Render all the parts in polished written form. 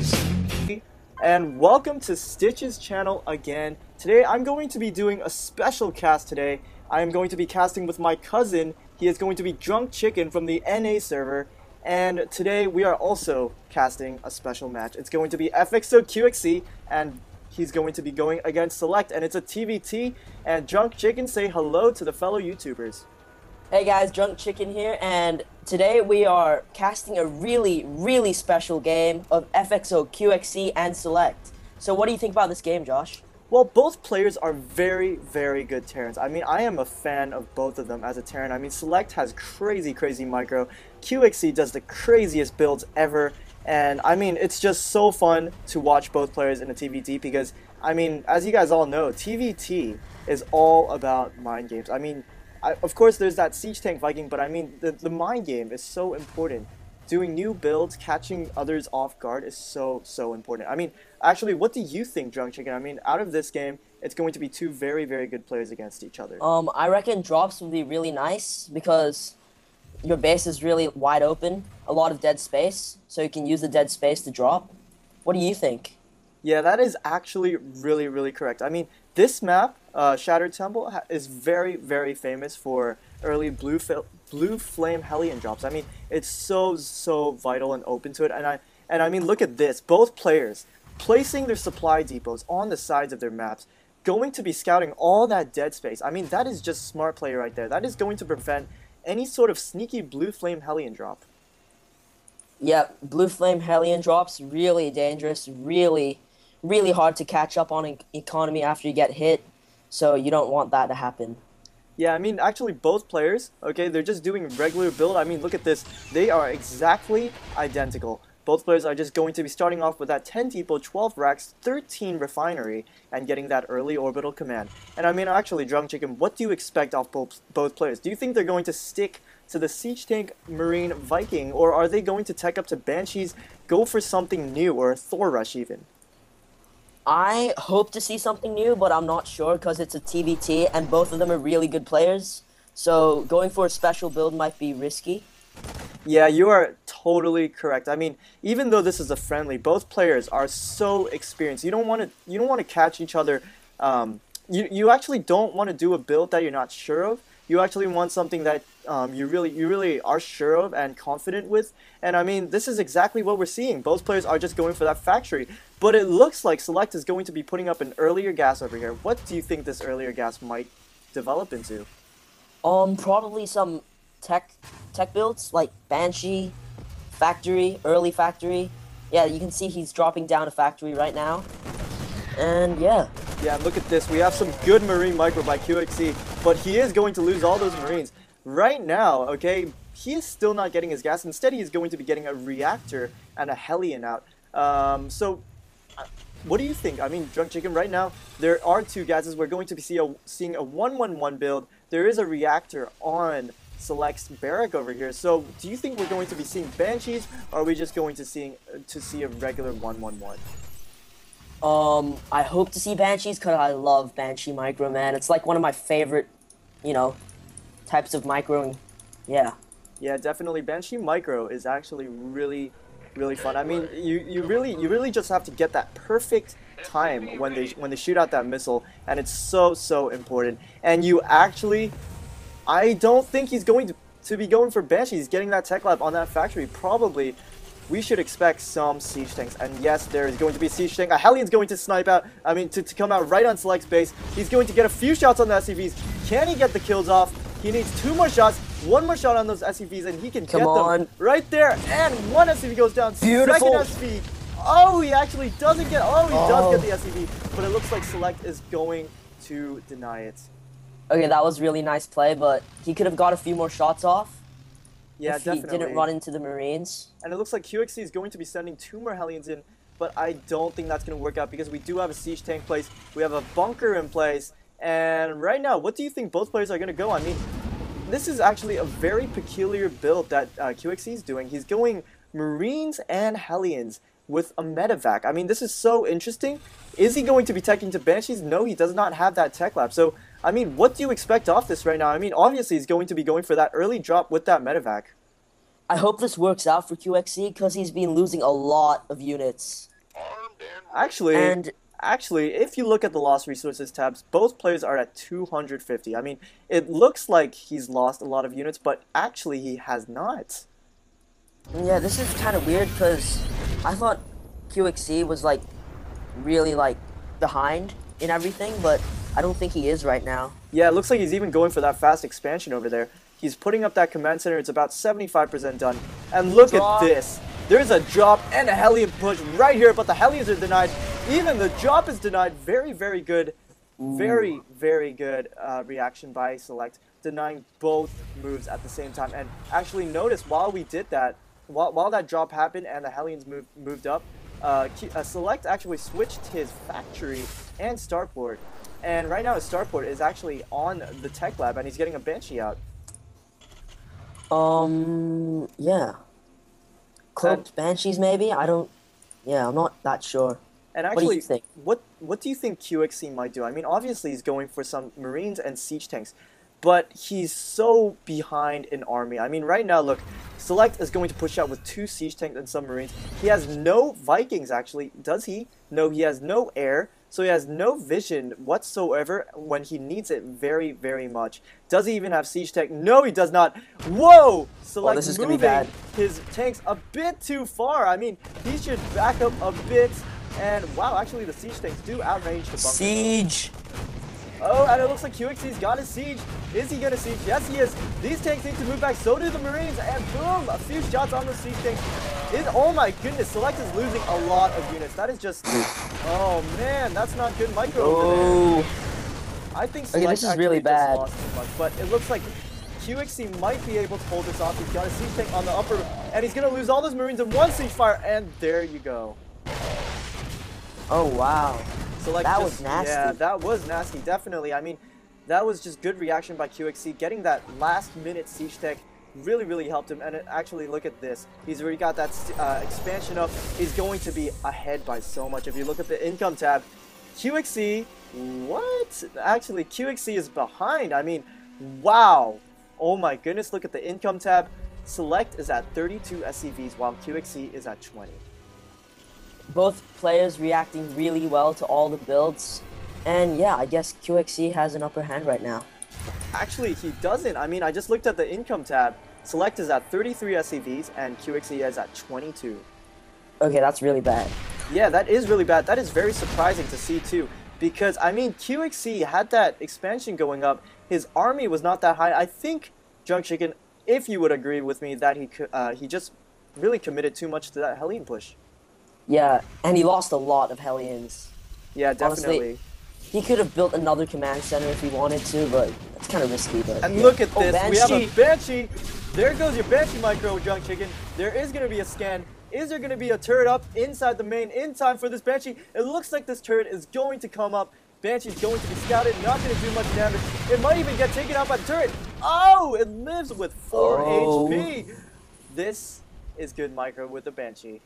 Stitches. And welcome to Stitch's channel again. Today I'm going to be doing a special cast today. I am going to be casting with my cousin. He is going to be DrunkChicken from the NA server. And today we are also casting a special match. It's going to be FXO QXC, and he's going to be going against SeLeCT, and it's a TvT. And DrunkChicken, say hello to the fellow YouTubers. Hey guys, DrunkChicken here, and today we are casting a really special game of FXO, QXC, and SeLeCT. So what do you think about this game, Josh? Well, both players are very good Terrans. I mean, I am a fan of both of them as a Terran. I mean, SeLeCT has crazy micro. QXC does the craziest builds ever. And, I mean, it's just so fun to watch both players in a TvT because, I mean, as you guys all know, TvT is all about mind games. I mean, of course, there's that Siege Tank Viking, but I mean, the mind game is so important. Doing new builds, catching others off guard is so important. I mean, actually, what do you think, DrunkChicken? I mean, out of this game, it's going to be two very good players against each other. I reckon drops would be really nice because your base is really wide open, a lot of dead space, so you can use the dead space to drop. What do you think? Yeah, that is actually really correct. I mean, this map, Shattered Temple, is very famous for early blue flame Hellion drops. I mean, it's so vital and open to it. And I mean, look at this. Both players placing their supply depots on the sides of their maps, going to be scouting all that dead space. I mean, that is just smart play right there. That is going to prevent any sort of sneaky blue flame Hellion drop. Yeah, blue flame Hellion drops, really dangerous, really hard to catch up on economy after you get hit, so you don't want that to happen. Yeah, I mean, actually both players, okay, they're just doing regular build. I mean, look at this. They are exactly identical. Both players are just going to be starting off with that 10 depot, 12 racks, 13 refinery, and getting that early orbital command. And I mean, actually, DrunkChicken, what do you expect off both players? Do you think they're going to stick to the Siege Tank Marine Viking, or are they going to tech up to Banshees, go for something new, or a Thor Rush even? I hope to see something new, but I'm not sure because it's a TvT and both of them are really good players. So going for a special build might be risky. Yeah, you are totally correct. I mean, even though this is a friendly, both players are so experienced. You don't want to catch each other. You actually don't want to do a build that you're not sure of. You actually want something that you really are sure of and confident with. And I mean, this is exactly what we're seeing. Both players are just going for that factory. But it looks like SeLeCT is going to be putting up an earlier gas over here. What do you think this earlier gas might develop into? Probably some tech builds like Banshee, factory, early factory. Yeah, you can see he's dropping down a factory right now. And yeah. Yeah, look at this. We have some good Marine micro by QXC, but he is going to lose all those Marines. Right now, okay, he is still not getting his gas. Instead, he is going to be getting a reactor and a Hellion out. What do you think? I mean, DrunkChicken, right now, there are two gases. We're going to be seeing a 1-1-1 build. There is a reactor on SeLeCT's barrack over here. So, do you think we're going to be seeing Banshees, or are we just going to see a regular 1-1-1? I hope to see Banshees because I love Banshee micro, man. It's like one of my favorite, types of microing. Yeah. Yeah, definitely. Banshee micro is actually really fun. I mean, you really just have to get that perfect time when they shoot out that missile, and it's so important. And you actually, I don't think he's going to be going for Banshee. He's getting that tech lab on that factory. Probably we should expect some siege tanks, and yes, there is going to be a siege tank. A Hellion's going to snipe out, to come out right on SeLeCT's base. He's going to get a few shots on the SCVs. Can he get the kills off? He needs 2 more shots, 1 more shot on those SCVs, and he can get them right there. And 1 SCV goes down. Beautiful. Second SCV. Oh, he actually doesn't get. Oh, he does get the SCV, but it looks like SeLeCT is going to deny it. Okay, that was really nice play, but he could have got a few more shots off. Yeah, if definitely. He didn't run into the Marines. And it looks like QXC is going to be sending 2 more Hellions in, but I don't think that's going to work out because we do have a siege tank in place. We have a bunker in place. And right now, what do you think both players are going to go? I mean, this is actually a very peculiar build that QXC is doing. He's going Marines and Hellions with a medevac. I mean, this is so interesting. Is he going to be teching to Banshees? No, he does not have that tech lab. So, I mean, what do you expect off this right now? I mean, obviously he's going to be going for that early drop with that medevac. I hope this works out for QXC because he's been losing a lot of units. Actually, And actually, if you look at the lost resources tabs, both players are at 250. I mean, it looks like he's lost a lot of units, but actually he has not. yeah, this is kind of weird because I thought QXC was like really like behind in everything, but I don't think he is right now. Yeah, it looks like he's even going for that fast expansion over there. He's putting up that command center. It's about 75% done. And look at Drop. this. There's a drop and a Hellion push right here, but the Hellions are denied. Even the drop is denied. Very, very good. Very, very good reaction by SeLeCT, denying both moves at the same time. And actually notice while we did that, while that drop happened and the Hellions moved up, SeLeCT actually switched his factory and starport. And right now his starport is actually on the tech lab and he's getting a Banshee out. Yeah. Cloaked Banshees, maybe? I don't... Yeah, I'm not that sure. And What do actually, you think? what do you think QXC might do? I mean, obviously he's going for some Marines and siege tanks, but he's so behind in army. I mean, right now, look, SeLeCT is going to push out with 2 siege tanks and some Marines. He has no Vikings, actually. Does he? No, he has no air, so he has no vision whatsoever when he needs it very, very much. Does he even have siege tank? No, he does not. Whoa! SeLeCT this is gonna be moving bad. his tanks a bit too far. I mean, he should back up a bit. And wow, actually the siege tanks do outrange the bunker. Siege! Oh, and it looks like QXC's got his siege. Is he gonna siege? Yes, he is. These tanks need to move back. So do the Marines. And boom, a few shots on the siege tanks. Oh my goodness, SeLeCT is losing a lot of units. That is just, oh man, that's not good micro over there. I think SeLeCT this is actually really just bad. lost too much, but it looks like QXC might be able to hold this off. He's got a siege tank on the upper, and he's gonna lose all those Marines in one siege fire. And there you go. Oh, wow. That was nasty. Yeah, that was nasty, definitely. I mean, that was just good reaction by QXC. Getting that last-minute siege tech really, really helped him. And actually, look at this. He's already got that expansion up. He's going to be ahead by so much. If you look at the income tab, QXC, what? Actually, QXC is behind. I mean, wow. Oh my goodness, look at the income tab. SeLeCT is at 32 SCVs, while QXC is at 20. Both players reacting really well to all the builds. And yeah, I guess QXC has an upper hand right now. Actually, he doesn't. I mean, I just looked at the income tab. SeLeCT is at 33 SCVs, and QXC is at 22. Okay, that's really bad. Yeah, that is really bad. That is very surprising to see, too. Because, I mean, QXC had that expansion going up. His army was not that high. I think, DrunkChicken, if you would agree with me, that he just really committed too much to that Hellion push. Yeah, and he lost a lot of Hellions. Yeah, definitely. Honestly, he could have built another command center if he wanted to, but it's kind of risky. But and yeah. look at this, we have a Banshee. Banshee. There goes your Banshee micro, DrunkChicken. There is going to be a scan. Is there going to be a turret up inside the main in time for this Banshee? It looks like this turret is going to come up. Banshee's going to be scouted, not going to do much damage. It might even get taken out by the turret. Oh, it lives with 4 HP. This is good micro with the Banshee.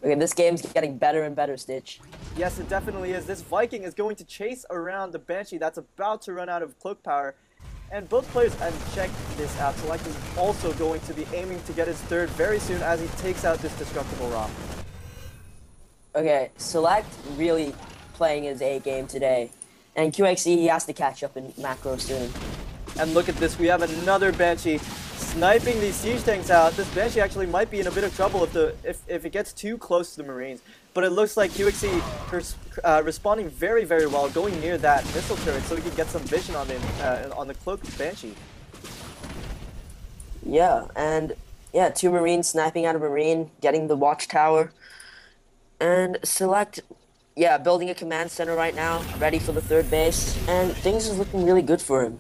Okay, this game's getting better and better, Stitch. Yes, it definitely is. This Viking is going to chase around the Banshee that's about to run out of cloak power. And both players, and check this out, SeLeCT is also going to be aiming to get his third very soon as he takes out this destructible rock. Okay, SeLeCT really playing his A game today. And QXC, he has to catch up in macro soon. And look at this, we have another Banshee sniping these siege tanks out. This Banshee actually might be in a bit of trouble if it gets too close to the Marines. But it looks like QXC responding very, very well, going near that missile turret so he can get some vision on the cloaked Banshee. Yeah, and yeah, 2 Marines sniping at a Marine, getting the watchtower. And SeLeCT, yeah, building a command center right now, ready for the 3rd base. And things is looking really good for him.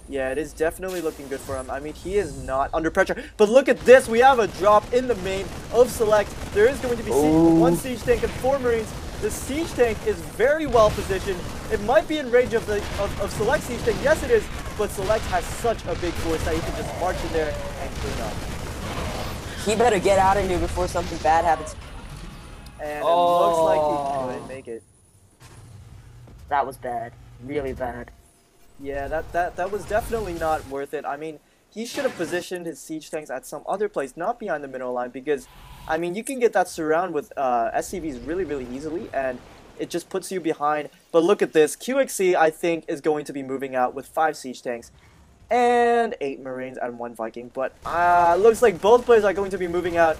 Yeah, it is definitely looking good for him. I mean, he is not under pressure. But look at this. We have a drop in the main of SeLeCT. There is going to be 1 siege tank and 4 Marines. The siege tank is very well positioned. It might be in range of SeLeCT siege tank. Yes, it is. But SeLeCT has such a big force that he can just march in there and clean up. He better get out of here before something bad happens. And it looks like he couldn't make it. That was bad. Really bad. Yeah, that was definitely not worth it. I mean, he should have positioned his siege tanks at some other place, not behind the middle line, because, I mean, you can get that surround with SCVs really, really easily, and it just puts you behind. But look at this. QXC, I think, is going to be moving out with 5 siege tanks and 8 Marines and 1 Viking. But looks like both players are going to be moving out.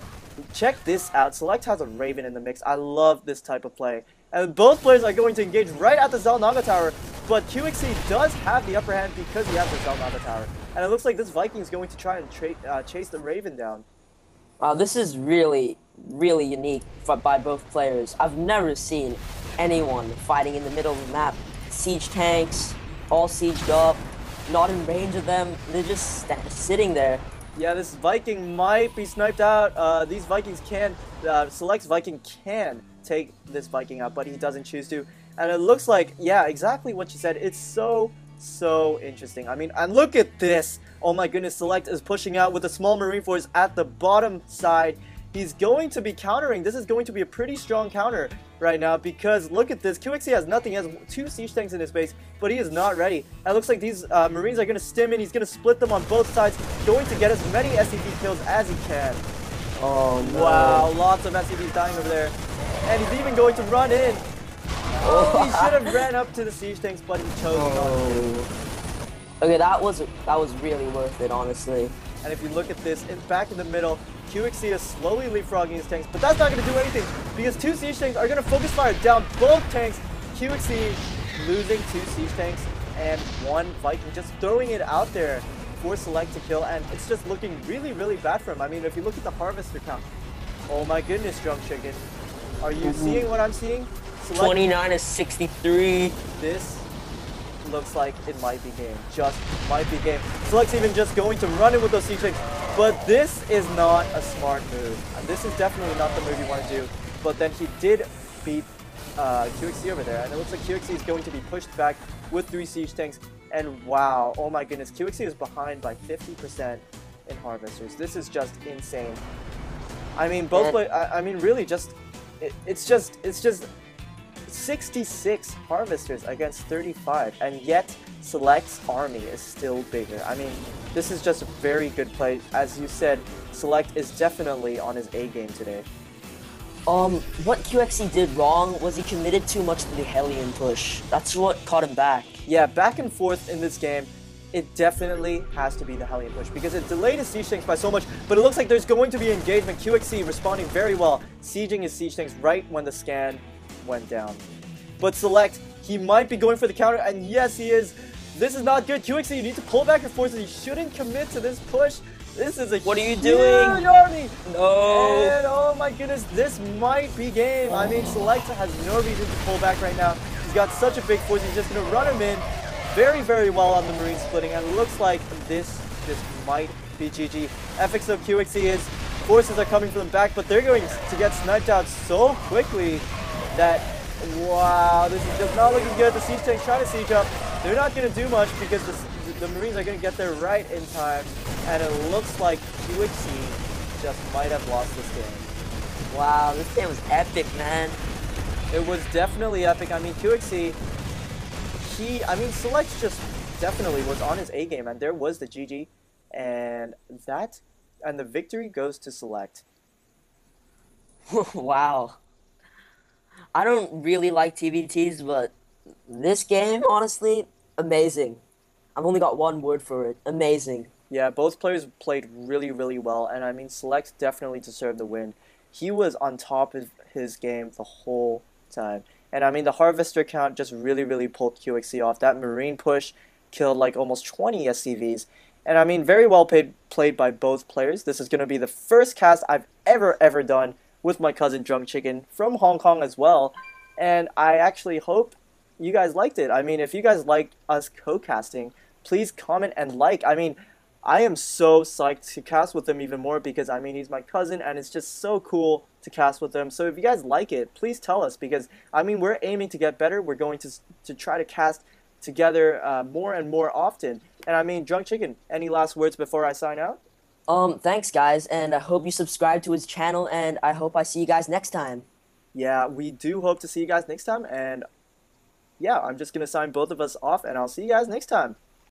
Check this out. SeLeCT has a Raven in the mix. I love this type of play. And both players are going to engage right at the Zelnaga Tower. But QXC does have the upper hand because he has the Zelnaga Tower. And it looks like this Viking is going to try and chase the Raven down. Wow, this is really, really unique by both players. I've never seen anyone fighting in the middle of the map. Siege tanks, all sieged up, not in range of them. They're just sitting there. Yeah, this Viking might be sniped out. These Vikings can, SeLeCT's Viking can take this Viking out, but he doesn't choose to. And it looks like, yeah, exactly what you said. It's so interesting. I mean, and look at this. Oh my goodness, SeLeCT is pushing out with a small Marine force at the bottom side. He's going to be countering. This is going to be a pretty strong counter right now because look at this. QXC has nothing. He has 2 siege tanks in his base, but he is not ready. And it looks like these Marines are going to stim in. He's going to split them on both sides, going to get as many SCV kills as he can. Oh, no. Wow, lots of SCVs dying over there. And he's even going to run in. Oh, he should have ran up to the siege tanks, but he chose not to. Okay, that was really worth it, honestly. And if you look at this, back in the middle, QXC is slowly leapfrogging his tanks, but that's not going to do anything because 2 siege tanks are going to focus fire down both tanks. QXC losing 2 siege tanks and 1 Viking, just throwing it out there for SeLeCT to kill, and it's just looking really, really bad for him. I mean, if you look at the harvester count, oh my goodness, DrunkChicken, are you seeing what I'm seeing? SeLeCT, 29 to 63. This looks like it might be game. Just might be game. SeLeCT's even just going to run in with those siege tanks. But this is not a smart move. And this is definitely not the move you want to do. But then he did beat QXC over there. And it looks like QXC is going to be pushed back with 3 siege tanks. And wow, oh my goodness, QXC is behind by 50% in harvesters. This is just insane. I mean, I mean, really, it's just 66 harvesters against 35, and yet SeLeCT's army is still bigger. I mean, this is just a very good play. As you said, SeLeCT is definitely on his A game today. What QXC did wrong was he committed too much to the Hellion push. That's what caught him back. Yeah, back and forth in this game, it definitely has to be the Hellion push because it delayed his siege tanks by so much, but it looks like there's going to be engagement. QXC responding very well, sieging his siege tanks right when the scan went down. But SeLeCT, he might be going for the counter, and yes, he is. This is not good. QXC, you need to pull back your forces. You shouldn't commit to this push. This is a What are you doing? Army. No. And oh my goodness, this might be game. I mean, SeLeCT has no reason to pull back right now. He's got such a big force. He's just going to run him in very, very well on the Marine splitting, and it looks like this might be GG. Ethics of QXC is forces are coming from the back, but they're going to get sniped out so quickly that, wow, this is just not looking good. The siege tank's trying to siege up. They're not going to do much because the Marines are going to get there right in time, and it looks like QXC just might have lost this game. Wow, this game was epic, man. It was definitely epic. I mean, QXC, SeLeCT just definitely was on his A game, and there was the GG, and the victory goes to SeLeCT. Wow. I don't really like TvTs, but this game, honestly, amazing. I've only got one word for it. Amazing. Yeah, both players played really, really well, and I mean, SeLeCT definitely deserved the win. He was on top of his game the whole time. And I mean, the Harvester count just really, really pulled QXC off. That Marine push killed like almost 20 SCVs. And I mean, very well played by both players. This is going to be the first cast I've ever done with my cousin DrunkChicken from Hong Kong as well. And I actually hope you guys liked it. I mean, if you guys liked us co-casting, please comment and like. I mean, I am so psyched to cast with him even more because, I mean, he's my cousin and it's just so cool to cast with him. So if you guys like it, please tell us because, I mean, we're aiming to get better. We're going to try to cast together more and more often. And I mean, DrunkChicken, any last words before I sign out? Thanks, guys, and I hope you subscribe to his channel, and I hope I see you guys next time. Yeah, we do hope to see you guys next time, and yeah, I'm just going to sign both of us off, and I'll see you guys next time.